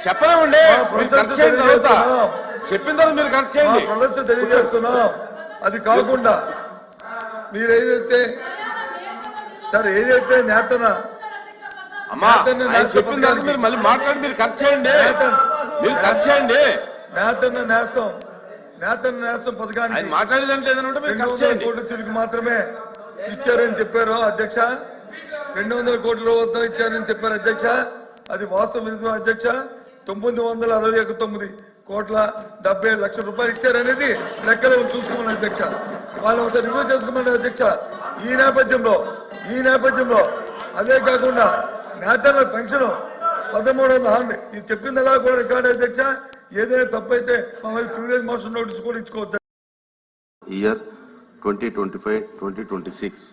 చెప్పలేమండి చెప్పిన తర్వాత మీరు కరెక్ట్ చేయండి. ప్రదర్శన తెలియజేస్తున్నాం. అది కాకుండా మీరు ఏదైతే సార్ ఏదైతే నేతన అమ్మా చెప్పిన తర్వాత మీరు మళ్ళీ మాట్లాడి మీరు కరెక్ట్ చేయండి. మీరు కరెక్ట్ చేయండి. నేతన్న నేస్తం పథకానికి మాట్లాడేదంటే ఏదంటే మీరు కరెక్ట్ చేయండి. 200 కోట్ల తిరిగి మాత్రమే ఇచ్చారని చెప్పారు అధ్యక్ష. 200 కోట్ల వద్ద ఇచ్చారని చెప్పారు అధ్యక్ష. అది వాస్తవ విరుద్ధం అధ్యక్ష. 969 కోట్ల 70 లక్షల రూపాయలు ఇచ్చారనేది లెక్కలు చూసుకోమని అధ్యక్ష. వాళ్ళు ఒకసారి రివ్యూ చేసుకోమని అధ్యక్ష. ఈ నేపథ్యంలో అదే కాకుండా నేతల పెన్షన్ 1300 ఇది చెప్పిందలా కూడా రికార్డు అధ్యక్ష. ఏదైనా తప్పైతే మమ్మల్ని ప్రివిలేజ్ మోషన్ నోటీస్ కూడా ఇచ్చుకోవద్దు. ఇయర్ 2025-2026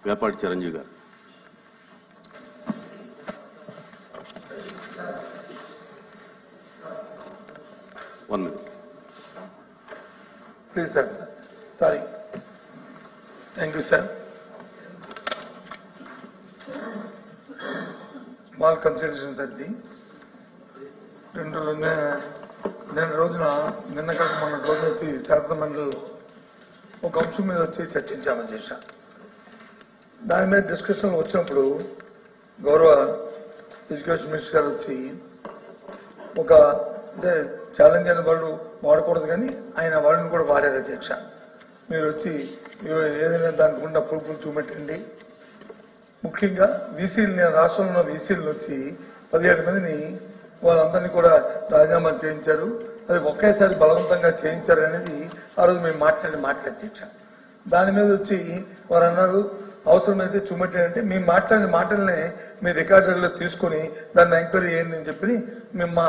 వేపాటి చిరంజీవి గారు. One minute. Please, sir. Sorry. Thank you, sir. Small consideration that the నిన్న రోజున వచ్చి శాసనమండలి ఒక అంశం మీద వచ్చి చర్చించామని చేశా. దాని మీద డిస్కషన్ వచ్చినప్పుడు గౌరవ ఎడ్యుకేషన్ మినిస్టర్ గారు వచ్చి ఒక అంటే ఛాలెంజ్ అనే వాళ్ళు వాడకూడదు కానీ ఆయన వాళ్ళని కూడా వాడారు అధ్యక్ష. మీరు వచ్చి ఏదైనా దానికి ఉన్న ప్రూఫ్లు చూపెట్టండి. ముఖ్యంగా వీసీలు నేను రాష్ట్రంలో ఉన్న వీసీలను వచ్చి 17 మందిని వాళ్ళందరినీ కూడా రాజీనామా చేయించారు. అది ఒకేసారి బలవంతంగా చేయించారు అనేది ఆ రోజు మేము మాట్లాడిన అధ్యక్ష. దాని మీద వచ్చి వారు అన్నారు అవసరమైతే చూపెట్టారంటే మేము మాట్లాడిన మాటలనే మీ రికార్డుల్లో తీసుకొని దాన్ని ఎంక్వైరీ చేయండి అని చెప్పి మేము మా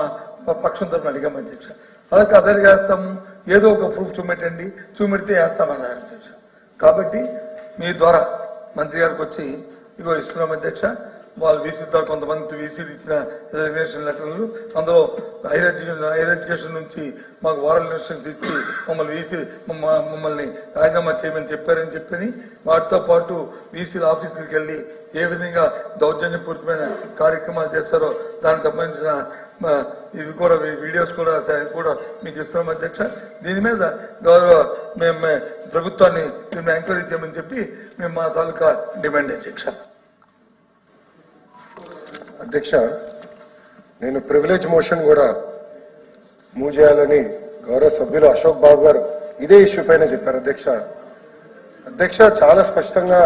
పక్షం తరఫున అడిగాము అధ్యక్ష. అలాగే అదే వేస్తాము, ఏదో ఒక ప్రూఫ్ చూపెడితే వేస్తామన్నారు అధ్యక్ష. కాబట్టి మీ ద్వారా మంత్రి గారికి వచ్చి ఇగో ఇస్తున్నాం అధ్యక్ష. వాళ్ళు వీసీ ద్వారా కొంతమంది వీసీలు ఇచ్చిన రిజిగ్నేషన్ లెటర్లు, అందులో హైయర్ ఎడ్యుకేషన్ నుంచి మాకు వారల్ ఇన్స్ట్రక్షన్స్ ఇచ్చి మమ్మల్ని రాజీనామా చేయమని చెప్పని వాటితో పాటు వీసీల ఆఫీసులకు వెళ్ళి ఏ విధంగా దౌర్జన్యపూరితమైన కార్యక్రమాలు చేస్తారో దానికి సంబంధించిన ఇవి కూడా వీడియోస్ కూడా మీకు ఇస్తున్నాం అధ్యక్ష. దీని మీద గౌరవ మేము ప్రభుత్వాన్ని మేము ఎంక్వైరీ చేయమని చెప్పి మేము మా తాలూకా డిమాండ్ అధ్యక్ష. అధ్యక్ష, నేను ప్రివిలేజ్ మోషన్ కూడా మూవ్ చేయాలని గౌరవ సభ్యులు అశోక్ బాబు గారు ఇదే ఇష్యూ పైన చెప్పారు అధ్యక్ష. చాలా స్పష్టంగా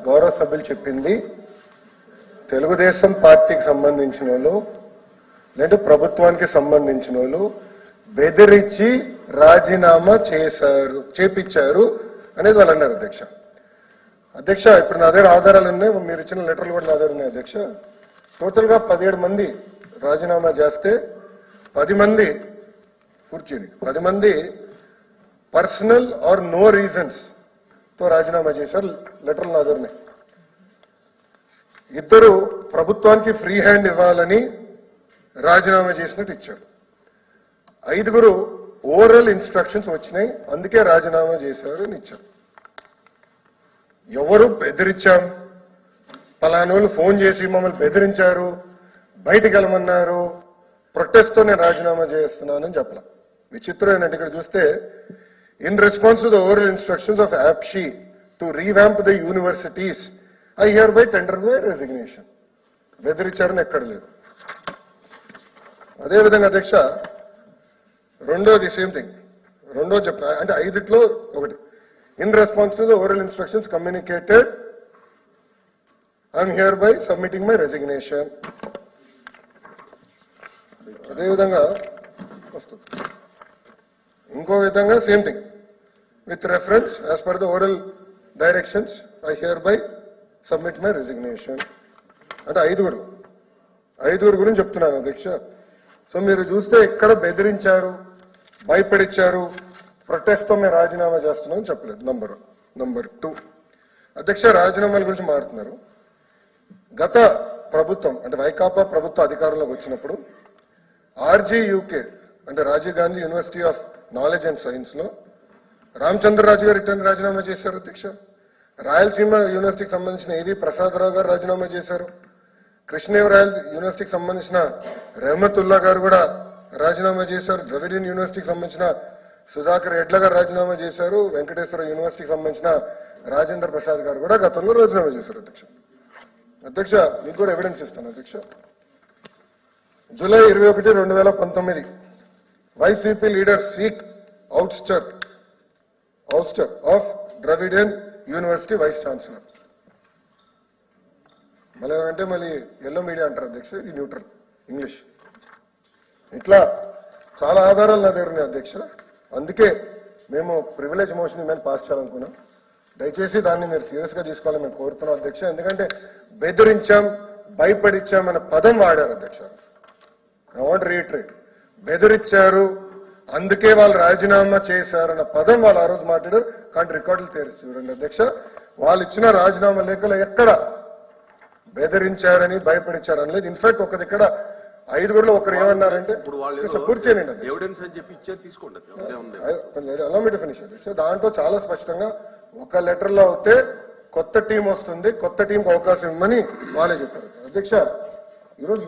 గౌరవ సభ్యులు చెప్పింది తెలుగుదేశం పార్టీకి సంబంధించిన వాళ్ళు లేదా ప్రభుత్వానికి సంబంధించిన వాళ్ళు బెదిరించి రాజీనామా చేపించారు అనేది వాళ్ళు అన్నారు అధ్యక్ష. ఇప్పుడు నా దగ్గర ఆధారాలు ఉన్నాయి, మీరు ఇచ్చిన లెటర్లు కూడా నా దగ్గర ఉన్నాయి అధ్యక్ష. టోటల్ గా 17 మంది రాజీనామా చేస్తే 10 మంది కూర్చుని 10 మంది పర్సనల్ ఆర్ నో రీజన్స్ తో రాజీనామా చేశారు. లెటర్లు నా దగ్గర. 2 ప్రభుత్వానికి ఫ్రీ హ్యాండ్ ఇవ్వాలని రాజీనామా చేసినట్టు ఇచ్చారు. 5 ఓరల్ ఇన్స్ట్రక్షన్స్ వచ్చినాయి, అందుకే రాజీనామా చేశారు అని ఇచ్చారు. ఎవరు బెదిరించాం, పలానోళ్ళు ఫోన్ చేసి మమ్మల్ని బెదిరించారు, బయటికి వెళ్ళమన్నారు, ప్రొటెస్ట్ తో నేను రాజీనామా చేస్తున్నానని చెప్పలా. విచిత్రం ఏంటంటే ఇక్కడ చూస్తే in response to the oral instructions of యాప్షీ to revamp the universities I here by tender by resignation. బెదిరించారని ఎక్కడ లేదు. అదేవిధంగా అధ్యక్ష, రెండోది సేమ్ థింగ్. రెండోది చెప్తా అంటే 5లో ఒకటి in response to the oral instructions communicated I'm here by submitting my resignation. అదేవిధంగా వస్తుంది ఇంకో విధంగా same thing with reference as per the oral directions I here by submit my resignation. అంటే 5 గురించి చెప్తున్నాను అధ్యక్ష. సో మీరు చూస్తే ఎక్కడ బెదిరించారు, భయపడిచ్చారు, ప్రొటెస్ట్ తో మేము రాజీనామా చేస్తున్నామని చెప్పలేదు. నంబర్ 2 అధ్యక్ష, రాజీనామాల గురించి మాట్లాడుతున్నారు. గత ప్రభుత్వం అంటే వైకాపా ప్రభుత్వ అధికారంలోకి వచ్చినప్పుడు ఆర్జీయూకే అంటే Rajiv Gandhi university of knowledge and science లో రామచంద్రరాజు గారు రిటర్న్ రాజీనామా చేశారు అధ్యక్ష. రాయలసీమ యూనివర్సిటీకి సంబంధించిన ఏవి ప్రసాదరావు గారు రాజీనామా చేశారు. కృష్ణదేవరాయల్ యూనివర్సిటీకి సంబంధించిన రెహమతుల్లా గారు కూడా రాజీనామా చేశారు. ద్రవిడియన్ యూనివర్సిటీకి సంబంధించిన సుధాకర్ ఎడ్ల గారు రాజీనామా చేశారు. వెంకటేశ్వర యూనివర్సిటీకి సంబంధించిన రాజేంద్ర ప్రసాద్ గారు కూడా గతంలో రాజీనామా చేశారు. అధ్యక్ష మీకు కూడా ఎవిడెన్స్ ఇస్తాను అధ్యక్ష. July 21, 2019 YCP leader seek ouster of Dravidian university vice chancellor. మళ్ళీ ఏమంటే మళ్ళీ ఎల్లో మీడియా అంటారు అధ్యక్ష, ఇది న్యూట్రల్ ఇంగ్లీష్. ఇట్లా చాలా ఆధారాలు నా దగ్గర ఉన్నాయి అధ్యక్ష. అందుకే మేము ప్రివిలేజ్ మోషన్ మీద పాస్ చేయాలనుకున్నాం. దయచేసి దాన్ని మీరు సీరియస్ గా తీసుకోవాలని మేము కోరుతున్నాం అధ్యక్ష. ఎందుకంటే బెదిరించాం, భయపడిచ్చాం అనే పదం వాడారు అధ్యక్ష. ఐ వాంట్ రీట్రేట్, బెదిరించారు అందుకే వాళ్ళు రాజీనామా చేశారన్న పదం వాళ్ళు ఆ రోజు మాట్లాడారు. కానీ రికార్డులు తెరిచి చూడండి అధ్యక్ష, వాళ్ళు ఇచ్చిన రాజీనామా లేఖలో ఎక్కడ బెదిరించారని భయపడిచ్చారని లేదు. ఇన్ఫాక్ట్ ఒకది ఇక్కడ 5గురిలో ఒకరు ఏమన్నారంటే పూర్తి చేయండి అలా మీద ఫినిష్ అధ్యక్ష. దాంట్లో చాలా స్పష్టంగా ఒక లెటర్ లో అయితే కొత్త టీం వస్తుంది, కొత్త టీంకి అవకాశం ఇవ్వమని వాళ్ళే చెప్పారు అధ్యక్ష. ఈరోజు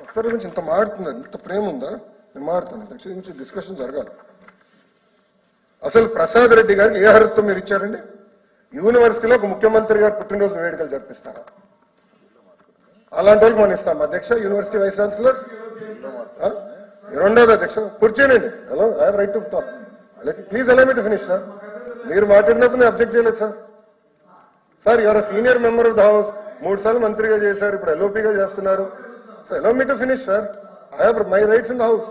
ఒకసారి నుంచి ఇంత మాడుతున్నారు, ఇంత ప్రేమ ఉందా? నేను మాడుతాను అధ్యక్ష, నుంచి డిస్కషన్ జరగాలి. అసలు ప్రసాద్ రెడ్డి గారికి ఏ అర్హత మీరు ఇచ్చారండి? యూనివర్సిటీలో ఒక ముఖ్యమంత్రి గారు పుట్టినరోజు వేడుకలు జరిపిస్తారా? అలాంటి వాళ్ళకి మనం ఇస్తాం అధ్యక్ష యూనివర్సిటీ వైస్ ఛాన్సలర్. రెండోది అధ్యక్ష కూర్చోనండి. Hello, I have right to talk. Please allow me to finish sir. మీరు మాట్లాడినప్పుడు నేను అబ్జెక్ట్ చేయలేదు sir. Sir your senior member of the house, 3 సార్లు మంత్రిగా చేశారు, ఇప్పుడు ఎల్ఓపీగా చేస్తున్నారు. So allow me to finish sir. I have my rights in the house.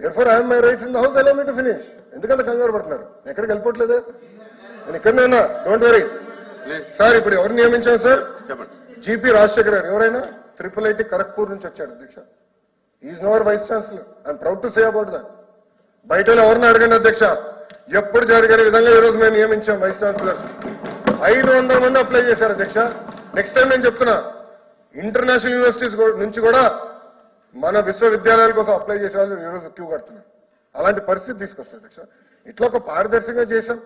Therefore I have my rights in the house. Allow me to finish. ఎందుకంత కంగారు పడుతున్నారు? ఎక్కడికి వెళ్ళిపోవట్లేదే, నేను ఇక్కడనే ఉన్నా. Don't worry sir. ఇప్పుడు ఎవరు నియమించారు సార్? జీపీ రాజశేఖర్ గారు. ఎవరైనా IIIT ఖరగ్పూర్ నుంచి వచ్చాడు అధ్యక్ష. Is now our vice chancellor. I'm proud to say about that. బయట ఎవరిని అడగండి అధ్యక్ష, ఎప్పుడు జరిగిన విధంగా ఈ రోజు మేము నియమించాం వైస్ ఛాన్సలర్స్. 500 మంది అప్లై చేశారు అధ్యక్ష. నెక్స్ట్ టైం నేను చెప్తున్నా, ఇంటర్నేషనల్ యూనివర్సిటీస్ నుంచి కూడా మన విశ్వవిద్యాలయాల కోసం అప్లై చేసే వాళ్ళు ఈరోజు క్యూ కడుతున్నారు. అలాంటి పరిస్థితి తీసుకొస్తుంది అధ్యక్ష. ఇట్లా ఒక పారదర్శకంగా చేశాం.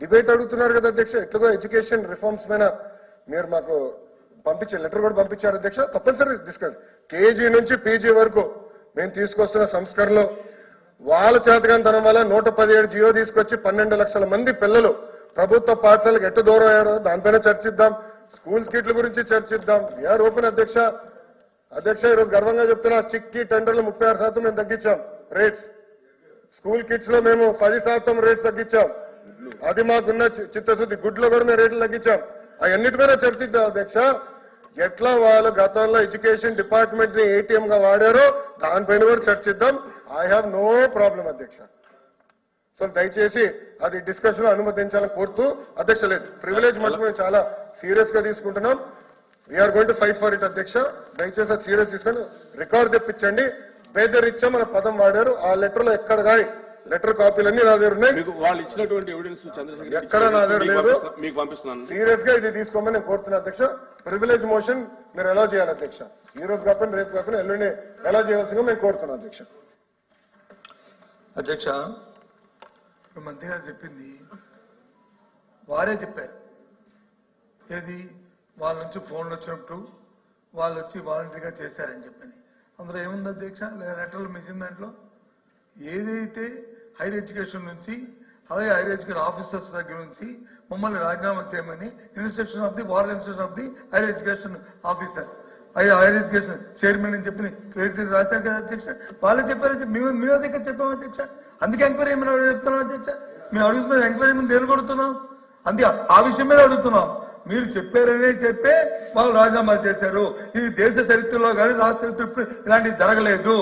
డిబేట్ అడుగుతున్నారు కదా అధ్యక్ష. ఇట్లా ఎడ్యుకేషన్ రిఫార్మ్స్ పైన మీరు మాకు పంపించే లెటర్ కూడా పంపించారు అధ్యక్ష. తప్పనిసరి డిస్కస్. కేజీ నుంచి పీజీ వరకు మేము తీసుకొస్తున్న సంస్కరణలో వాళ్ళ చేతగానితనం వల్ల 117 జియో తీసుకొచ్చి 12 లక్షల మంది పిల్లలు ప్రభుత్వ పాఠశాలకు ఎట్టు దూరం అయ్యారో దానిపైన చర్చిద్దాం. స్కూల్ కిట్ల గురించి చర్చిద్దాం. వీఆర్ ఓపెన్ అధ్యక్ష. ఈరోజు గర్వంగా చెప్తున్నా, చిక్కి టెండర్లు 36% మేము తగ్గించాం రేట్స్. స్కూల్ కిట్స్ లో మేము 10% రేట్స్ తగ్గించాం. అది మాకున్న చిత్తశుద్ధి. గుడ్లో కూడా మేము రేట్లు తగ్గించాం. అవన్నిటిపైన చర్చిద్దాం అధ్యక్ష. ఎట్లా వాళ్ళు గతంలో ఎడ్యుకేషన్ డిపార్ట్మెంట్ ని ఏటీఎం గా వాడారో దానిపైన కూడా చర్చిద్దాం. ఐ హ్యావ్ నో ప్రాబ్లం అధ్యక్ష. సో దయచేసి అది డిస్కషన్ అనుమతించాలని కోరుతూ అధ్యక్ష. లేదు, ప్రివిలేజ్ మటుకు మేము చాలా సీరియస్ గా తీసుకుంటున్నాం. We are going to fight for it అధ్యక్ష. దయచేసి అది సీరియస్ తీసుకొని రికార్డు తెప్పించండి. బేదరిచ్చా మన పదం వాడారు. ఆ లెటర్ లో ఎక్కడ కానీ లెటర్ కాపీలన్నీ నా దగ్గర ఉన్నాయి. వాళ్ళు ఇచ్చినటువంటి ఎవిడెన్స్ చంద్రశేఖర్ ఎక్కడ నా దగ్గర లేదు. మీకు పంపిస్తున్నాను. సీరియస్ గా ఇది తీసుకోమని నేను కోరుతున్నా అధ్యక్ష. ప్రివిలేజ్ మోషన్ మీరు ఎలా చేయాలి అధ్యక్ష? ఈ రోజు కాకుండా రేపు కాకుండా ఎల్లుండి ఎలా చేయాల్సిందో మేము కోరుతున్నాం అధ్యక్ష. అధ్యక్ష, మంత్రి గారు చెప్పింది వారే చెప్పారు. ఏది వాళ్ళ నుంచి ఫోన్లు వచ్చినప్పుడు వాళ్ళు వచ్చి వాలంటరీగా చేశారని చెప్పని అందులో ఏముంది అధ్యక్ష? లేదా లెటర్లు మించిన దాంట్లో ఏదైతే హైయర్ ఎడ్యుకేషన్ నుంచి అలాగే హైయర్ ఎడ్యుకేషన్ ఆఫీసర్స్ దగ్గర నుంచి మమ్మల్ని రాజీనామా చేయమని instruction of the war instruction of the higher education officers higher education chairman అని చెప్పి క్లియర్ రాశారు కదా అధ్యక్ష. వాళ్ళే చెప్పారు. మేము దగ్గర చెప్పాము అధ్యక్ష. అందుకే ఎంక్వైరీ ఏమైనా చెప్తున్నాం అధ్యక్ష. మేము అడుగుతున్నాం ఎంక్వైరీ మేము దేని కొడుతున్నాం? అందుకే ఆ విషయం మీద అడుగుతున్నాం. మీరు చెప్పారనే చెప్పే వాళ్ళు రాజీనామా చేశారు. ఇది దేశ చరిత్రలో కానీ రాష్ట్ర చరిత్ర ఇలాంటివి జరగలేదు.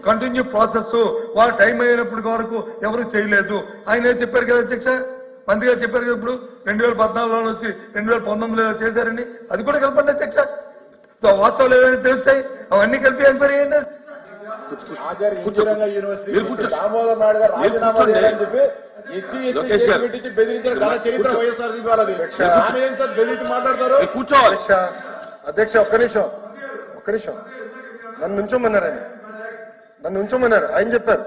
Continue process. వాళ్ళు టైం అయినప్పటి వరకు ఎవరు చేయలేదు. ఆయన చెప్పారు కదా అధ్యక్ష, మంత్రి గారు చెప్పారు కదా. ఇప్పుడు 2014లో వచ్చి 2019లో చేశారని అది కూడా కలపండి అధ్యక్ష. వాస్తవాలు ఏమైనా తెలుస్తాయి, అవన్నీ కలిపి ఎంక్వైరీ చేయండి. కూర్చోవాలి అధ్యక్ష. ఒక్క నిమిషం నన్ను ఉంచమన్నారు ఆయన చెప్పారు.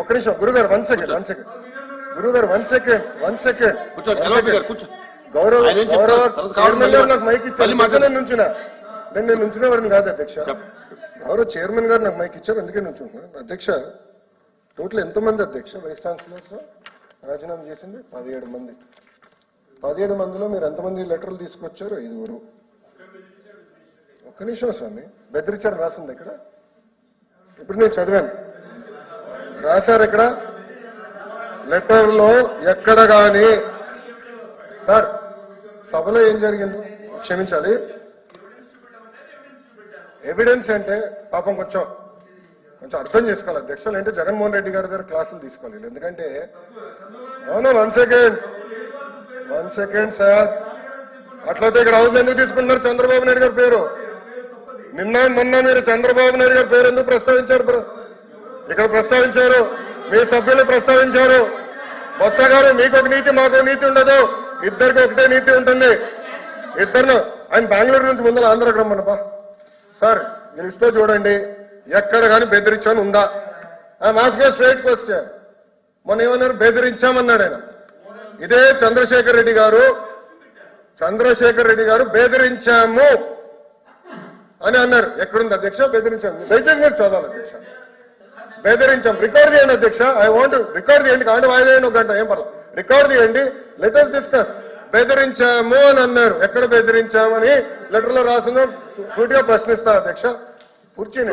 ఒక్క నిమిషం గురుగారు, 1 సెకండ్ గురుగారు, 1 సెకండ్. గౌరవ చైర్మన్ గారు నాకు మైక్ ఇచ్చారు. నుంచిన నేను ఉంచినవాడిని కాదు అధ్యక్ష. ఎవరో చైర్మన్ గారు నాకు మైక్ ఇచ్చారు, అందుకే నుంచుంటున్నాను. అధ్యక్ష, టోటల్ ఎంతమంది అధ్యక్ష వైస్ ఛాన్సలర్స్ రాజీనామా చేసింది? 17 మంది. 17 మందిలో మీరు ఎంతమంది లెటర్లు తీసుకొచ్చారు? 5. ఒక్క నిమిషం స్వామి, బెదిరించారు రాసింది ఇక్కడ. ఇప్పుడు నేను చదివాను, రాశారు ఇక్కడ లెటర్లో ఎక్కడ కానీ. సార్, సభలో ఏం జరిగిందో క్షమించాలి. ఎవిడెన్స్ అంటే పాపం కొంచెం అర్థం చేసుకోవాలి అధ్యక్షులు. అంటే జగన్మోహన్ రెడ్డి గారి దగ్గర క్లాసులు తీసుకోవాలి. ఎందుకంటే అవును, 1 సెకండ్ సార్, అట్లయితే ఇక్కడ హౌస్ ఎందుకు తీసుకున్నారు చంద్రబాబు నాయుడు గారి పేరు? మొన్న మీరు చంద్రబాబు నాయుడు గారి పేరు ఎందుకు ప్రస్తావించారు? ఇక్కడ ప్రస్తావించారు, మీ సభ్యులు ప్రస్తావించారు. బొత్స గారు, మీకు ఒక నీతి మాకు నీతి ఉండదు, ఇద్దరికి ఒకటే నీతి ఉంటుంది. ఇద్దరు ఆయన బెంగళూరు నుంచి ముందర ఆంధ్రాకి రమ్మనబ్బా. సార్, గెలిస్తే చూడండి ఎక్కడ కానీ బెదిరించాను ఉందా? మాస్కే స్ట్రైట్ క్వశ్చన్. మొన్న ఏమన్నారు? బెదిరించామన్నాడు ఆయన. ఇదే చంద్రశేఖర్ రెడ్డి గారు బెదిరించాము అని అన్నారు. ఎక్కడుంది అధ్యక్ష బెదిరించాము? దయచేసి మీరు చదవాలి అధ్యక్ష. బెదిరించాం, రికార్డ్ చేయండి అధ్యక్ష. ఐ వాంట్ రికార్డ్ చేయండి, కాబట్టి వాయిదా ఒక గంట ఏం పర్లేదు, రికార్డ్ చేయండి. Let us discuss. బెదిరించాము అని అన్నారు. ఎక్కడ బెదిరించామని లెటర్ లో రాసిందో సూటిగా ప్రశ్నిస్తా అధ్యక్ష. కూర్చొని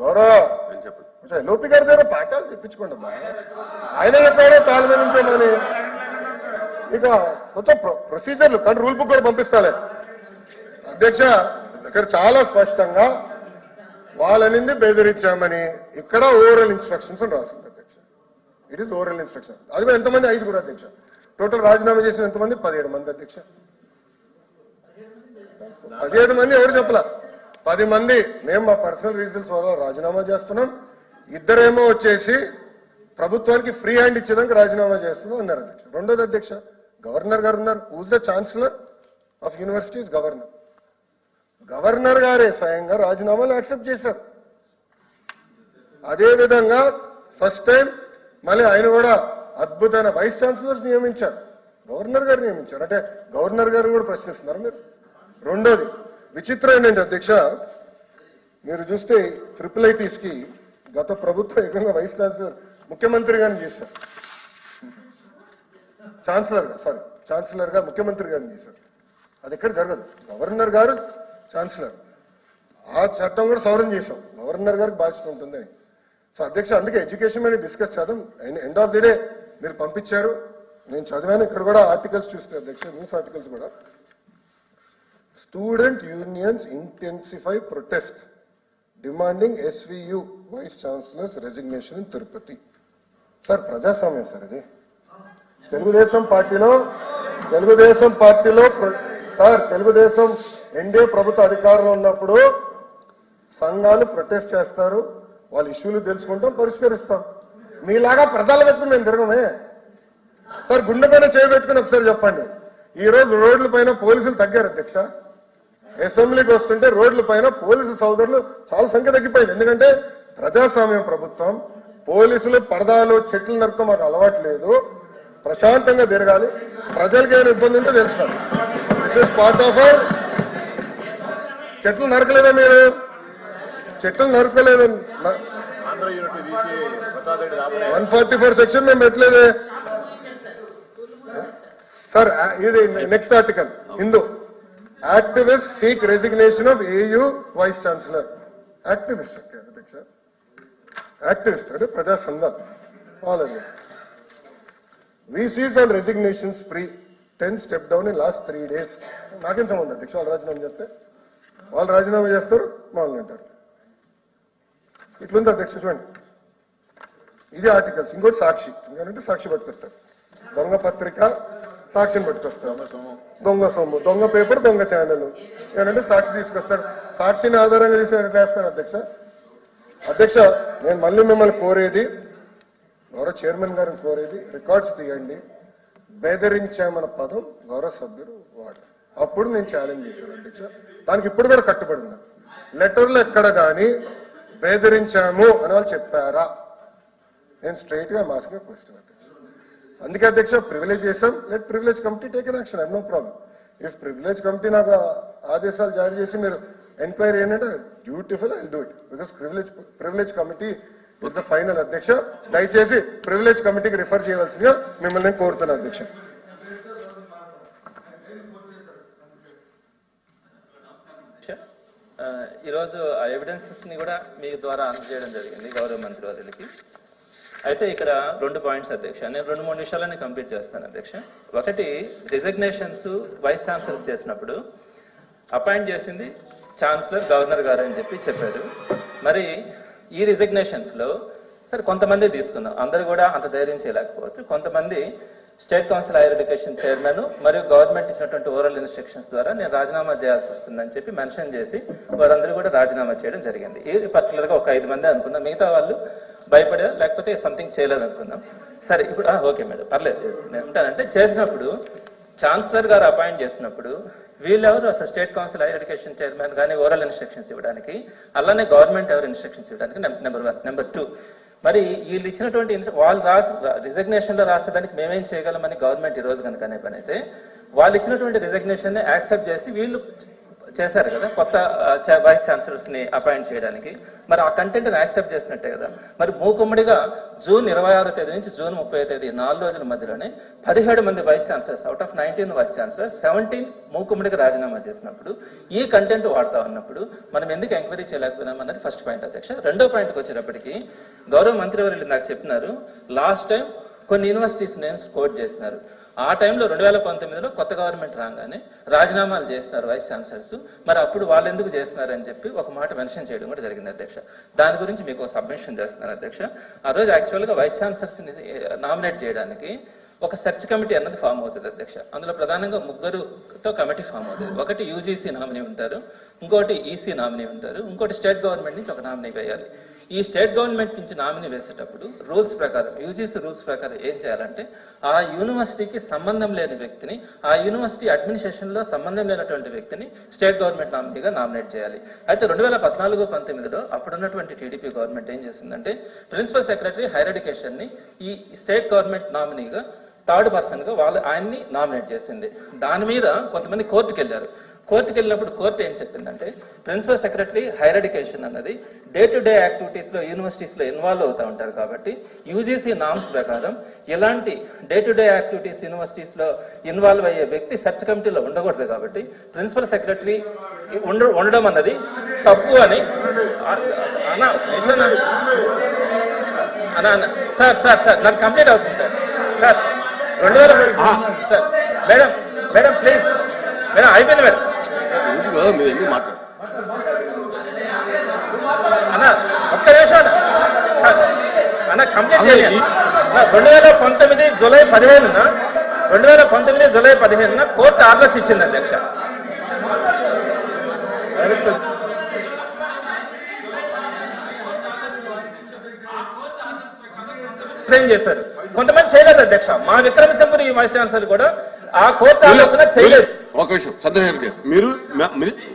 గౌరవ లోపి గారి దగ్గర పాఠాలు తెప్పించుకోండి అమ్మా. ఆయన చెప్పాడో తాళ మీద నుంచోమని. ఇక కొంచెం ప్రొసీజర్లు కానీ రూల్ బుక్ కూడా పంపిస్తాలే అధ్యక్ష. ఇక్కడ చాలా స్పష్టంగా వాళ్ళనింది బెదిరించామని, ఇక్కడ ఓరల్ ఇన్స్ట్రక్షన్స్ అని రాసింది అధ్యక్ష. It is oral instruction. అది కూడా ఎంతమంది? 5 అధ్యక్ష. టోటల్ రాజీనామా చేసిన ఎంతమంది? 17 మంది అధ్యక్ష. 17 మంది ఎవరు చెప్పలా, 10 మంది మేము మా పర్సనల్ రీజన్స్ వల్ల రాజీనామా చేస్తున్నాం. ఇద్దరేమో వచ్చేసి ప్రభుత్వానికి ఫ్రీ హ్యాండ్ ఇచ్చేదానికి రాజీనామా చేస్తున్నాం అన్నారు అధ్యక్ష. రెండోది అధ్యక్ష, గవర్నర్ గారు ఉన్నారు. Who's the chancellor of universities? Governor గారే స్వయంగా రాజీనామాలు యాక్సెప్ట్ చేశారు. అదే విధంగా ఫస్ట్ టైం మళ్ళీ ఆయన కూడా అద్భుతమైన వైస్ ఛాన్సలర్స్ నియమించారు, గవర్నర్ గారు నియమించారు. అంటే గవర్నర్ గారు కూడా ప్రశ్నిస్తున్నారు మీరు. రెండోది విచిత్రం ఏంటంటే అధ్యక్ష, మీరు చూస్తే IIITs కి గత ప్రభుత్వం ఏకంగా వైస్ ఛాన్సలర్ ముఖ్యమంత్రి గారిని చేశారు. ఛాన్సలర్ గా ముఖ్యమంత్రి గారిని చేశారు. అది ఎక్కడ జరగదు. గవర్నర్ గారు ఛాన్సలర్. ఆ చట్టం కూడా సవరణ చేశాం, గవర్నర్ గారికి బాధ్యత ఉంటుంది. సో అధ్యక్ష, అందుకే ఎడ్యుకేషన్ మీద డిస్కస్ చేద్దాం. ఎండ్ ఆఫ్ ది డే మీరు పంపించారు, నేను చదివాను. ఇక్కడ కూడా ఆర్టికల్స్ చూస్తే అధ్యక్ష, న్యూస్ ఆర్టికల్స్ కూడా, student unions intensify protest demanding SVU vice chancellors resignation in Tirupati. Sir, ప్రజాస్వామ్యం సార్ ఇది. తెలుగుదేశం పార్టీలో సార్, తెలుగుదేశం ఎన్డీఏ ప్రభుత్వ అధికారంలో ఉన్నప్పుడు సంఘాలు ప్రొటెస్ట్ చేస్తారు, వాళ్ళ ఇష్యూలు తెలుసుకుంటాం, పరిష్కరిస్తాం. మీలాగా ప్రజలు పెట్టుకుని మేము తిరగమే సార్. గుండె పైన చేయబెట్టుకుని ఒకసారి చెప్పండి, ఈ రోజు రోడ్ల పైన పోలీసులు తగ్గారు అధ్యక్ష. అసెంబ్లీకి వస్తుంటే రోడ్ల పైన పోలీసు సోదరులు చాలా సంఖ్య తగ్గిపోయింది. ఎందుకంటే ప్రజాస్వామ్యం ప్రభుత్వం, పోలీసులు పరదాలు చెట్లు నరకడం మాకు అలవాటు లేదు. ప్రశాంతంగా తిరగాలి, ప్రజలకి ఏమైనా ఇబ్బంది ఉంటే తెలుసుకోవాలి. This is part of our. చెట్లు నరకలేదా మీరు? చెట్లు నరకలేదు. 144 సెక్షన్ మేము పెట్టలేదే సార్. ఇది next article, Hindu activist seek resignation of AU vice chancellor. Activist అధ్యక్ష, యాక్టివిస్ట్ అంటే ప్రజా సంఘాలు. వాళ్ళని VCs on resignations pre 10 step down in last 3 days. నాకేం సంబంధం అధ్యక్ష, వాళ్ళు రాజీనామా చేస్తే వాళ్ళు రాజీనామా చేస్తారు, వాళ్ళు అంటారు. ఇట్లుంది అధ్యక్ష చూడండి. ఇది ఆర్టికల్స్. ఇంకోటి సాక్షి, ఇంకంటే సాక్షి పట్టుకొస్తారు. దొంగ పత్రిక సాక్షిని పట్టుకొస్తారు. దొంగ సొమ్ము, దొంగ పేపర్, దొంగ ఛానల్. ఏంటంటే సాక్షి తీసుకొస్తారు. సాక్షిని ఆధారంగా చేసి వేస్తాను అధ్యక్ష. అధ్యక్ష, నేను మళ్ళీ మిమ్మల్ని కోరేది, గౌరవ చైర్మన్ గారిని కోరేది, రికార్డ్స్ తీయండి. బెదిరించామన్న పదం గౌరవ సభ్యులు వాడు. అప్పుడు నేను ఛాలెంజ్ చేశాను అధ్యక్ష. దానికి ఇప్పుడు కూడా కట్టుబడి ఉన్నా. లెటర్లు ఎక్కడ కానీ బెదిరించాము అని వాళ్ళు చెప్పారా? నేను స్ట్రైట్ గా మాస్ గా క్వశ్చన్ అధ్యక్ష. అందుకే అధ్యక్ష ప్రివిలేజ్ చేశాం. Let privilege committee take an action. I know problem. If privilege committee నాకు ఆదేశాలు జారీ చేసి మీరు ఎంక్వైరీ ఏంటంటే beautiful I do it because privilege committee is the final. అధ్యక్ష దయచేసి ప్రివిలేజ్ కమిటీకి రిఫర్ చేయవలసిందిగా మిమ్మల్ని నేను కోరుతున్నాను అధ్యక్ష. ఈరోజు ఆ ఎవిడెన్సెస్ ని కూడా మీ ద్వారా అందజేయడం జరిగింది గౌరవ మంత్రి వారికి. అయితే ఇక్కడ 2 పాయింట్స్ అధ్యక్ష, నేను 2-3 విషయాలని కంప్లీట్ చేస్తాను అధ్యక్ష. ఒకటి, రిజిగ్నేషన్స్ వైస్ ఛాన్సలర్స్ చేసినప్పుడు అపాయింట్ చేసింది ఛాన్సలర్ గవర్నర్ గారు అని చెప్పారు. మరి ఈ రిజిగ్నేషన్స్ లో సరే కొంతమంది తీసుకుందాం, అందరూ కూడా అంత ధైర్యం చేయలేకపోవచ్చు. కొంతమంది state council higher education chairman మరియు గవర్నమెంట్ ఇచ్చినటువంటి ఓరల్ ఇన్స్ట్రక్షన్స్ ద్వారా నేను రాజీనామా చేయాల్సి వస్తుందని చెప్పి మెన్షన్ చేసి వారందరూ కూడా రాజీనామా చేయడం జరిగింది. ఈ పర్టికులర్ గా ఒక 5 మంది అనుకుందాం, మిగతా వాళ్ళు భయపడే లేకపోతే సంథింగ్ చేయలేదు అనుకుందాం. సరే ఇప్పుడు ఓకే మేడం పర్లేదు, నేను ఉంటానంటే చేసినప్పుడు ఛాన్సలర్ గారు అపాయింట్ చేసినప్పుడు వీళ్ళెవరు అసలు state council higher education chairman కానీ ఓరల్ ఇన్స్ట్రక్షన్స్ ఇవ్వడానికి, అలానే గవర్నమెంట్ ఎవరు ఇన్స్ట్రక్షన్స్ ఇవ్వడానికి? నెంబర్ 1. నెంబర్ 2, మరి వీళ్ళు ఇచ్చినటువంటి వాళ్ళు రిజిగ్నేషన్ లో రాసేదానికి మేమేం చేయగలమని గవర్నమెంట్ ఈ రోజు కనుక అనే పని అయితే వాళ్ళు ఇచ్చినటువంటి రిజిగ్నేషన్ ని యాక్సెప్ట్ చేసి వీళ్ళు చేశారు కదా కొత్త వైస్ ఛాన్సలర్స్ ని అపాయింట్ చేయడానికి. మరి ఆ కంటెంట్ ని యాక్సెప్ట్ చేసినట్టే కదా. మరి మూకుమ్మడిగా జూన్ 26వ తేదీ నుంచి జూన్ 30వ తేదీ 4 రోజుల మధ్యలోనే 17 మంది vice chancellors out of 19 vice chancellors 17 మూకుమ్మడిగా రాజీనామా చేసినప్పుడు ఈ కంటెంట్ వాడుతా ఉన్నప్పుడు మనం ఎందుకు ఎంక్వైరీ చేయలేకపోయినాం అన్నది ఫస్ట్ పాయింట్ అధ్యక్ష. రెండో పాయింట్కి వచ్చేటప్పటికి గౌరవ మంత్రివర్యులు నాకు చెప్పినారు, లాస్ట్ టైం కొన్ని యూనివర్సిటీస్ నేమ్స్ కోట్ చేసినారు. ఆ టైంలో 2019లో కొత్త గవర్నమెంట్ రాగానే రాజీనామాలు చేస్తున్నారు వైస్ ఛాన్సలర్స్. మరి అప్పుడు వాళ్ళు ఎందుకు చేస్తున్నారని చెప్పి ఒక మాట మెన్షన్ చేయడం కూడా జరిగింది అధ్యక్ష. దాని గురించి మీకు సబ్మిషన్ చేస్తున్నారు అధ్యక్ష. ఆ రోజు యాక్చువల్గా వైస్ ఛాన్సలర్స్ నామినేట్ చేయడానికి ఒక సెర్చ్ కమిటీ అన్నది ఫామ్ అవుతుంది అధ్యక్ష. అందులో ప్రధానంగా 3తో కమిటీ ఫామ్ అవుతుంది. ఒకటి యూజీసీ నామినీ ఉంటారు, ఇంకోటి ఈసీ నామినీ ఉంటారు, ఇంకోటి స్టేట్ గవర్నమెంట్ నుంచి ఒక నామినీ వేయాలి. ఈ స్టేట్ గవర్నమెంట్ నుంచి నామినీ వేసేటప్పుడు రూల్స్ ప్రకారం యూజీసీ రూల్స్ ప్రకారం ఏం చేయాలంటే ఆ యూనివర్సిటీకి సంబంధం లేని వ్యక్తిని, ఆ యూనివర్సిటీ అడ్మినిస్ట్రేషన్ లో సంబంధం లేనటువంటి వ్యక్తిని స్టేట్ గవర్నమెంట్ నామినీగా నామినేట్ చేయాలి. అయితే 2014-19లో అప్పుడున్నటువంటి టీడీపీ గవర్నమెంట్ ఏం చేసిందంటే ప్రిన్సిపల్ సెక్రటరీ హైయర్ ఎడ్యుకేషన్ ని ఈ స్టేట్ గవర్నమెంట్ నామినీగా 3rd పర్సన్ గా ఆయన్ని నామినేట్ చేసింది. దాని మీద కొంతమంది కోర్టుకు వెళ్ళారు. కోర్టుకు వెళ్ళినప్పుడు కోర్టు ఏం చెప్పిందంటే ప్రిన్సిపల్ సెక్రటరీ హైయర్ ఎడ్యుకేషన్ అన్నది డే టు డే యాక్టివిటీస్ లో యూనివర్సిటీస్ లో ఇన్వాల్వ్ అవుతూ ఉంటారు కాబట్టి యూజీసీ నామ్స్ ప్రకారం ఇలాంటి day to day activities universities లో ఇన్వాల్వ్ అయ్యే వ్యక్తి సెర్చ్ కమిటీలో ఉండకూడదు కాబట్టి ప్రిన్సిపల్ సెక్రటరీ ఉండడం అన్నది తప్పు అని సార్ సార్ సార్ నాకు కంప్లీట్ అవుతుంది sir. Sir 2000 sir madam madam please madam అయిపోయింది మేడం మీరు ఎందుకు మాట్లాడు అన్న ఒక్క నిమిషం అన్న కంప్లీట్ చేయాలి. 2019 జూలై 15న 2019 జూలై 15న కోర్టు ఆర్డర్స్ ఇచ్చింది అధ్యక్ష. చేశారు కొంతమంది చేయలేదు అధ్యక్ష. మా విక్రమసింహుడు ఈ వైస్ ఛాన్సలర్ కూడా ఆ కోర్టు ఆలోచన చేయలేదు. ఒక విషయం చంద్రశేఖర్ గారు, మీరు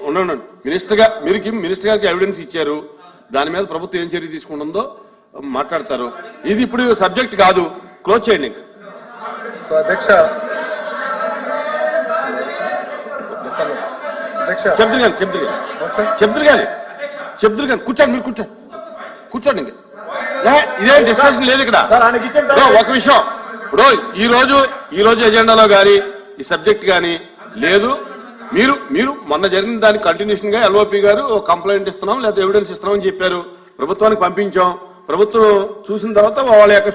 ఉండండి మినిస్టర్ గారికి ఎవిడెన్స్ ఇచ్చారు, దాని మీద ప్రభుత్వం ఏం చర్య తీసుకుంటుందో మాట్లాడతారు. ఇది ఇప్పుడు సబ్జెక్ట్ కాదు, క్లోజ్ చేయండి. సో అధ్యక్ష చెప్తురు కానీ కూర్చోండి, మీరు కూర్చోండి ఇంకా ఇదేం డిస్కషన్ లేదు ఇక్కడ. ఒక విషయం, ఇప్పుడు ఈ రోజు ఎజెండాలో గాని ఈ సబ్జెక్ట్ గాని లేదు. మీరు మొన్న జరిగిన దానికి కంటిన్యూషన్ గా ఎల్ఓపి గారు కంప్లైంట్ ఇస్తున్నాం లేదా ఎవిడెన్స్ ఇస్తున్నామని చెప్పారు, ప్రభుత్వానికి పంపించాం. ప్రభుత్వం చూసిన తర్వాత వాళ్ళ యొక్క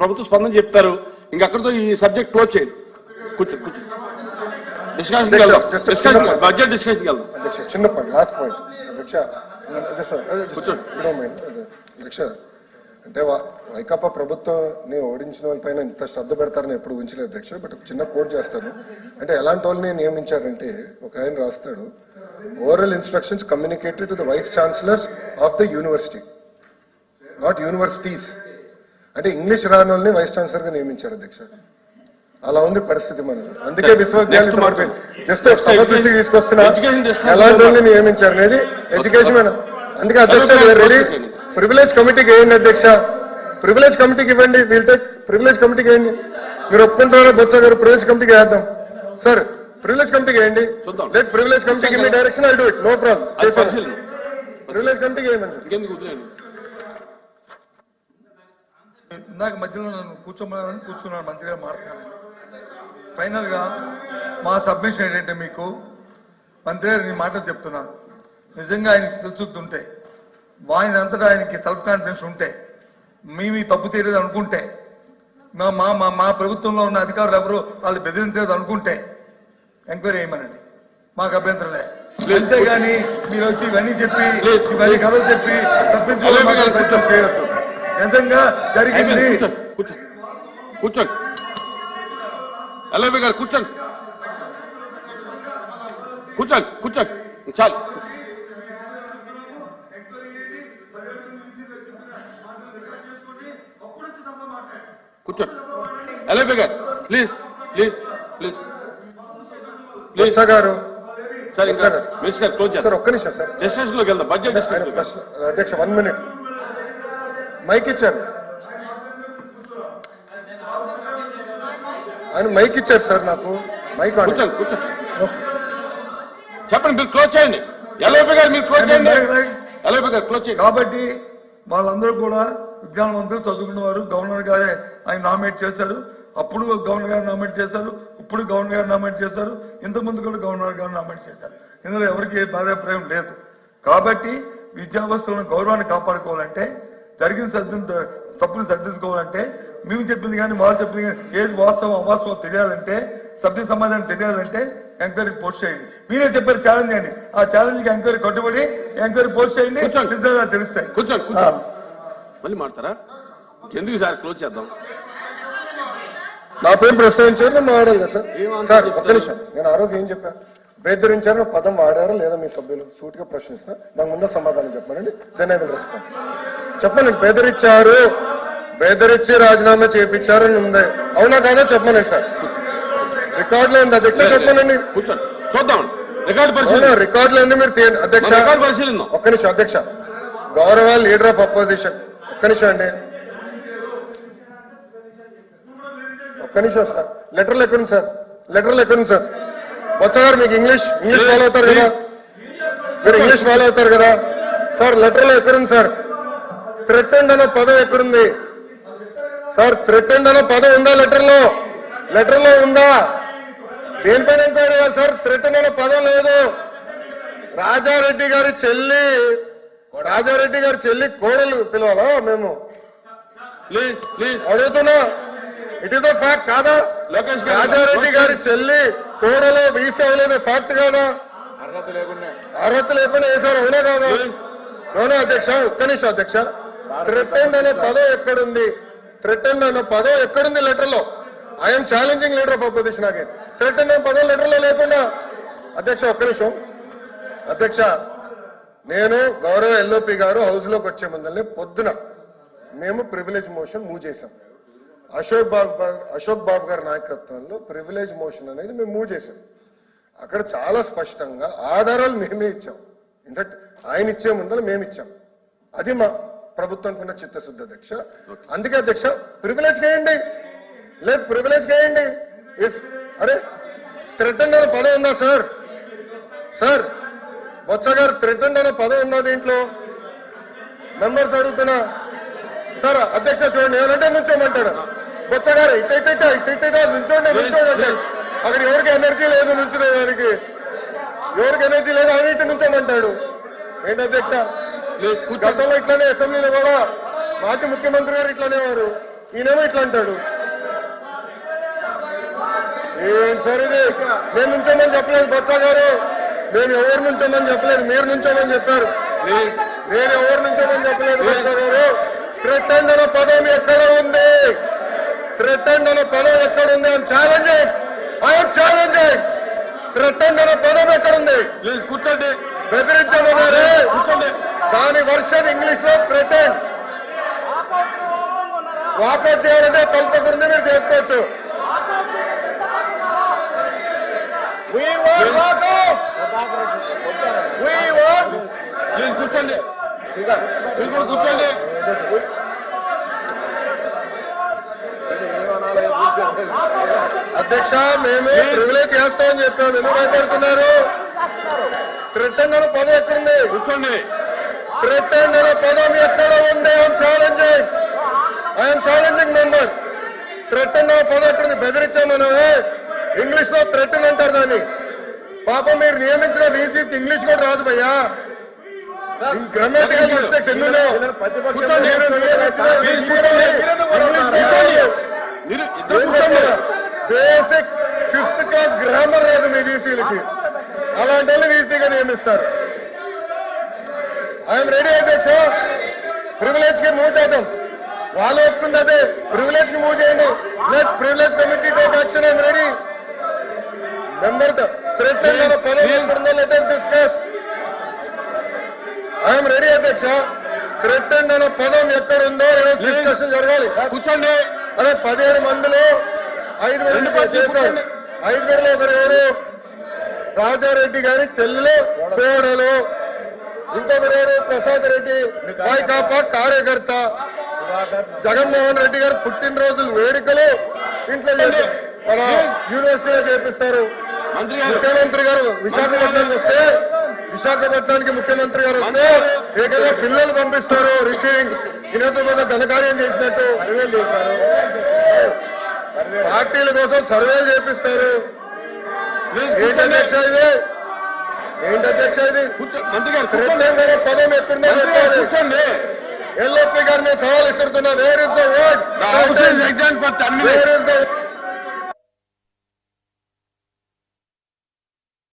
ప్రభుత్వ స్పందన చెప్తారు. ఇంకక్కడితో ఈ సబ్జెక్ట్ క్లోజ్ చేయండి. కూర్చో డిస్కషన్ బడ్జెట్ డిస్కషన్కి వెళ్దాం. చిన్న పాయింట్, లాస్ట్ పాయింట్ అధ్యక్ష. అధ్యక్ష అంటే వైకాపా ప్రభుత్వాన్ని ఓడించిన వాళ్ళపైన ఇంత శ్రద్ధ పెడతారని ఎప్పుడు ఉంచలేదు అధ్యక్ష. బట్ ఒక చిన్న కోట్ చేస్తాను. అంటే ఎలాంటి వాళ్ళని నియమించారంటే ఒక ఆయన రాస్తాడు, oral instructions communicated to the vice chancellors of the university, not universities. అంటే ఇంగ్లీష్ రాని వాళ్ళని వైస్ ఛాన్సలర్ గా నియమించారు అధ్యక్ష. అలా ఉంది పరిస్థితి మనది. అందుకే విశ్వవిద్యాలయం జస్ట్ సభ దృష్టికి తీసుకొస్తున్నా ఎలాంటి వాళ్ళని నియమించారు అనేది ఎడ్యుకేషన్. అందుకే అధ్యక్ష రెడీ ప్రివిలేజ్ కమిటీకి వేయండి అధ్యక్ష, ప్రివిలేజ్ కమిటీకి ఇవ్వండి. వీల్ టేక్ ప్రివిలేజ్ కమిటీకి వేయండి. మీరు ఒప్పుకుంటారా బొత్స గారు? ప్రివిలేజ్ కమిటీకి వేద్దాం సార్. ప్రివిలేజ్ కమిటీకి వేయండి. చూద్దాం. లెట్ ప్రివిలేజ్ కమిటీకి మీ direction I do it, no problem. అది పరిశీలన. ప్రివిలేజ్ కమిటీకి వేయమని ఇంకెందుకు వదిలేయండి. ఇందాక మధ్యలో నన్ను కూర్చోమని కూర్చున్నాను, మంత్రి గారు మాట్లాడాను. ఫైనల్ గా మా సబ్మిషన్ ఏంటంటే, మీకు మంత్రి గారు ఈ మాటలు చెప్తున్నాను, నిజంగా ఆయనకి తెలుసుద్ది ఉంటే, ఆయన అంతటా ఆయనకి సెల్ఫ్ కాన్ఫిడెన్స్ ఉంటే, మేము ఈ తప్పు చేయలేదు అనుకుంటే, మా ప్రభుత్వంలో ఉన్న అధికారులు ఎవరు వాళ్ళు బెదిరించలేదు అనుకుంటే ఎంక్వైరీ చేయమనండి, మాకు అభ్యంతరం లేదు. అంతేగాని మీరు వచ్చి ఇవన్నీ చెప్పి ఇవన్నీ కథలు చెప్పి తప్పించుకోవడం ప్రయత్నం చేయొద్దు. నిజంగా జరిగింది. కూర్చోండి కూర్చోండి ఎల్ఐబి గారు కూర్చోండి కూర్చోండి కూర్చోండి చాలు. కూర్చోండి ఎల్ఐబి గారు ప్లీజ్ ప్లీజ్ ప్లీజ్ ప్లీజ్ గారు. సార్ ఇంకా మినిస్టర్ గారు క్లోజ్ సార్ చేస్తారు. ఒక్క నిమిషం సార్, డిస్కషన్ లోకి వెళ్దాం. Budget discussion. అధ్యక్ష 1 minute మైక్ ఇచ్చారు, ఆయన మైక్ ఇచ్చారు సార్, నాకు మైక్ ఆన్. కూర్చోండి కూర్చోండి చెప్పండి, మీరు క్లోజ్ చేయండి. ఎల్ఐబి గారు మీరు క్లోజ్ చేయండి. ఎల్ఐబి గారు క్లోజ్ చేయండి. కాబట్టి వాళ్ళందరూ కూడా విజ్ఞానవంతులు, చదువుకున్నవారు. గవర్నర్ గారే ఆయన నామినేట్ చేశారు, అప్పుడు గవర్నర్ గారు నామినేట్ చేశారు, ఇప్పుడు గవర్నర్ గారు నామినేట్ చేశారు, ఇంతకుముందు కూడా గవర్నర్ గారు నామినేట్ చేశారు. ఇందులో ఎవరికి ఏ బాధాభిప్రాయం లేదు. కాబట్టి విద్యావస్థలను గౌరవాన్ని కాపాడుకోవాలంటే, జరిగిన తప్పును సర్దించుకోవాలంటే, మేము చెప్పింది కానీ వాళ్ళు చెప్పింది కానీ ఏది వాస్తవం అవాస్తవం తెలియాలంటే, సభ్య సమాధానం తెలియాలంటే ఎంక్వైరీ పోస్ట్ చేయండి. మీరే చెప్పారు ఛాలెంజ్ చేయండి, ఆ ఛాలెంజ్ కి ఎంక్వైరీ కట్టుబడి ఎంక్వైరీ పోస్ట్ చేయండి, నిజంగా తెలుస్తాయి. కూర్చోండి కూర్చోండి మళ్ళీ మాడతారా? ఎందుకు సార్ క్లోజ్ చేద్దాం. నా పేరు ప్రస్తావించారు, నేను మాట్లాడాలి కదా సార్. సార్ ఒక్క నిమిషం, నేను ఆ రోజు ఏం చెప్పాను, బెదిరించారు పదం వాడారా లేదా మీ సభ్యులు సూటిగా ప్రశ్నిస్తున్నా, నాకు ముందు సమాధానం చెప్పానండి. Then I will respond. చెప్పండి, బెదిరించారు, బెదిరించి రాజీనామా చేయించారు అని ఉంది, అవునా కాదా చెప్పమనండి సార్. రికార్డులో ఉంది అధ్యక్ష, చెప్పమనండి. కూర్చోండి చూద్దాం. రికార్డు పరిశీలన, రికార్డులో ఉంది. మీరు అధ్యక్ష రికార్డు పరిశీలిద్దాం. ఒక్క నిమిషం అధ్యక్ష, గౌరవ లీడర్ ఆఫ్ అపోజిషన్, ఒక్క నిమిషం అండి, ఒక్క నిమిషం సార్. లెటర్లు ఎక్కడుంది సార్, లెటర్లు ఎక్కడుంది సార్? బొత్స గారు మీకు ఇంగ్లీష్ ఫాలో అవుతారు కదా, మీరు ఇంగ్లీష్ ఫాలో అవుతారు కదా సార్. లెటర్లో ఎక్కడుంది సార్? థ్రెటెండ్ అనే పదం ఎక్కడుంది సార్? థ్రెటెండ్ అనే పదం ఉందా లెటర్లో? లెటర్లో ఉందా? దేనిపైన ఎంక్వైరీ చేయాలి సార్? థ్రెటెండ్ అనే పదం లేదు. రాజారెడ్డి గారి చెల్లి కోడలు పిలవాలా మేము? ప్లీజ్ ప్లీజ్ అడుగుతున్నా, ఇట్ ఈస్ ద ఫ్యాక్ట్ కాదా? లోకేష్ రాజారెడ్డి గారి చెల్లి కోడలో వీసా అవ్వలేదు ఫ్యాక్ట్ కాదా? అర్హత లేకుండా వేశారు, అవునా కాదా? అవునా అధ్యక్ష? ఒక్క నిమిషం అధ్యక్ష, థ్రెటెండ్ అనే పదం ఎక్కడుంది? థ్రెటెండ్ అనే పదం ఎక్కడుంది లెటర్ లో? I'm challenging leader of opposition again. Threatened అనే పదం లెటర్ లో లేకుండా. అధ్యక్ష ఒక్క నిమిషం అధ్యక్ష, నేను గౌరవ ఎల్ఓపి గారు హౌస్ లోకి వచ్చే ముందల్ని పొద్దున మేము ప్రివిలేజ్ మోషన్ మూవ్ చేశాం. అశోక్ బాబు గారి నాయకత్వంలో ప్రివిలేజ్ మోషన్ అనేది మేము మూవ్ చేశాం. అక్కడ చాలా స్పష్టంగా ఆధారాలు మేమే ఇచ్చాం. ఇన్ఫాక్ట్ ఆయన ఇచ్చే ముందర మేము ఇచ్చాం. అది మా ప్రభుత్వానికి ఉన్న చిత్తశుద్ధి అధ్యక్ష. అందుకే అధ్యక్ష ప్రివిలేజ్ చేయండి, లేదు ప్రివిలేజ్ చేయండి. ఇఫ్ అరే థ్రెటెండ్ అనే పదం ఉందా సార్? సార్ బొత్స గారు థ్రెటెండ్ అనే పదం ఉందా దీంట్లో? మెంబర్స్ అడుగుతున్నా సార్. అధ్యక్ష చూడండి, ఏమంటే నుంచోమంటాడు బొత్స గారు, ఇట్ట నుంచోండి నుంచోండి. అక్కడ ఎవరికి ఎనర్జీ లేదు నుంచునేదానికి, ఎవరికి ఎనర్జీ లేదు, ఆయన ఇటు నుంచోమంటాడు. ఏంటి అధ్యక్ష? గతంలో ఇట్లానే అసెంబ్లీలో కూడా మాజీ ముఖ్యమంత్రి గారు ఇట్లానే వారు, ఈయనేమో ఇట్లా అంటాడు. ఏంటి సార్ ఇది? నేను నుంచోమని చెప్పలేదు బొత్స గారు, నేను ఎవరు నుంచోమని చెప్పలేదు, మీరు నుంచోమని చెప్పారు. నేను ఎవరు నుంచోమని చెప్పలేదు బొత్స గారు. థ్రెటెండ్ అనే పదం ఎక్కడ ఉంది? థ్రెటెండ్ అనే పదం ఎక్కడుంది? I'm challenging. థ్రెటెండ్ అనే పదం ఎక్కడుంది? ప్లీజ్ కూర్చోండి. బెదిరించమన్నారే, దాని వర్షన్ ఇంగ్లీష్ లో థ్రెటెండ్. వాకౌట్ చేయాలంటే తలపకుండా మీరు చేసుకోవచ్చు. ప్లీజ్ కూర్చోండి, మీరు కూడా కూర్చోండి. అధ్యక్ష మేము ప్రివిలేజ్ చేస్తామని చెప్పాము, ఎందుకు భయపడుతున్నారు? థ్రెటన్ అనే పదం ఎక్కడుంది? కూర్చోండి. థ్రెటన్ అనే పదం ఎక్కడ ఉంది? I'm challenging member. థ్రెటన్ అనే పదం ఎక్కడుంది? బెదిరించామను ఇంగ్లీష్ లో థ్రెటన్ అంటారు దాన్ని. పాపం మీరు నియమించిన వీసీకి ఇంగ్లీష్ కూడా రాదు భయ్యా. గ్రామటికల్ మిస్టేక్స్ ఎన్నో. మీరు ఇద్దరు కూర్చోండి. బేసిక్ 5th క్లాస్ గ్రామర్ రాదు మీ వీసీలకి, అలాంటి వాళ్ళు వీసీగా నియమిస్తారు. ఐఎమ్ రెడీ అధ్యక్ష, ప్రివిలేజ్ కి మూవ్ చేద్దాం. వాళ్ళు ఒప్పుకుంది అదే, ప్రివిలేజ్ కి మూవ్ చేయండి. Let privilege committee take action. I'm ready. Member threaten అనే పదం ఎక్కడుందో let us discuss. I'm ready అధ్యక్ష, థ్రెటన్ అనే పదం ఎక్కడుందో డిస్కషన్ జరగాలి. కూర్చోండి. అదే 17 మందిలో 5 చేశారు. 5 ఒకరు ఎవరు? రాజారెడ్డి గారి చెల్లెలు కోడలు. ఇంకొకరు ఎవరు? ప్రసాద్ రెడ్డి వైకాపా కార్యకర్త. జగన్మోహన్ రెడ్డి గారు పుట్టినరోజులు వేడుకలు ఇంట్లో మన యూనివర్సిటీలో చేపిస్తారు. ముఖ్యమంత్రి గారు విశాఖపట్నానికి వస్తే, విశాఖపట్నానికి ముఖ్యమంత్రి గారు వస్తే ఏకంగా పిల్లలు పంపిస్తారు రిసీవింగ్. ఇనతో ఘనకార్యం చేసినట్టు సర్వేలు చేశారు. పార్టీల కోసం సర్వేలు చేపిస్తారు. ఏంటి అధ్యక్ష ఇది? ఏంటి అధ్యక్ష ఇది? మంత్రి గారు పదం ఎక్కడుందో కూర్చోండి. ఎల్ఓపి గారిని సవాల్ ఇస్తున్నా. Where is the word? Example where is the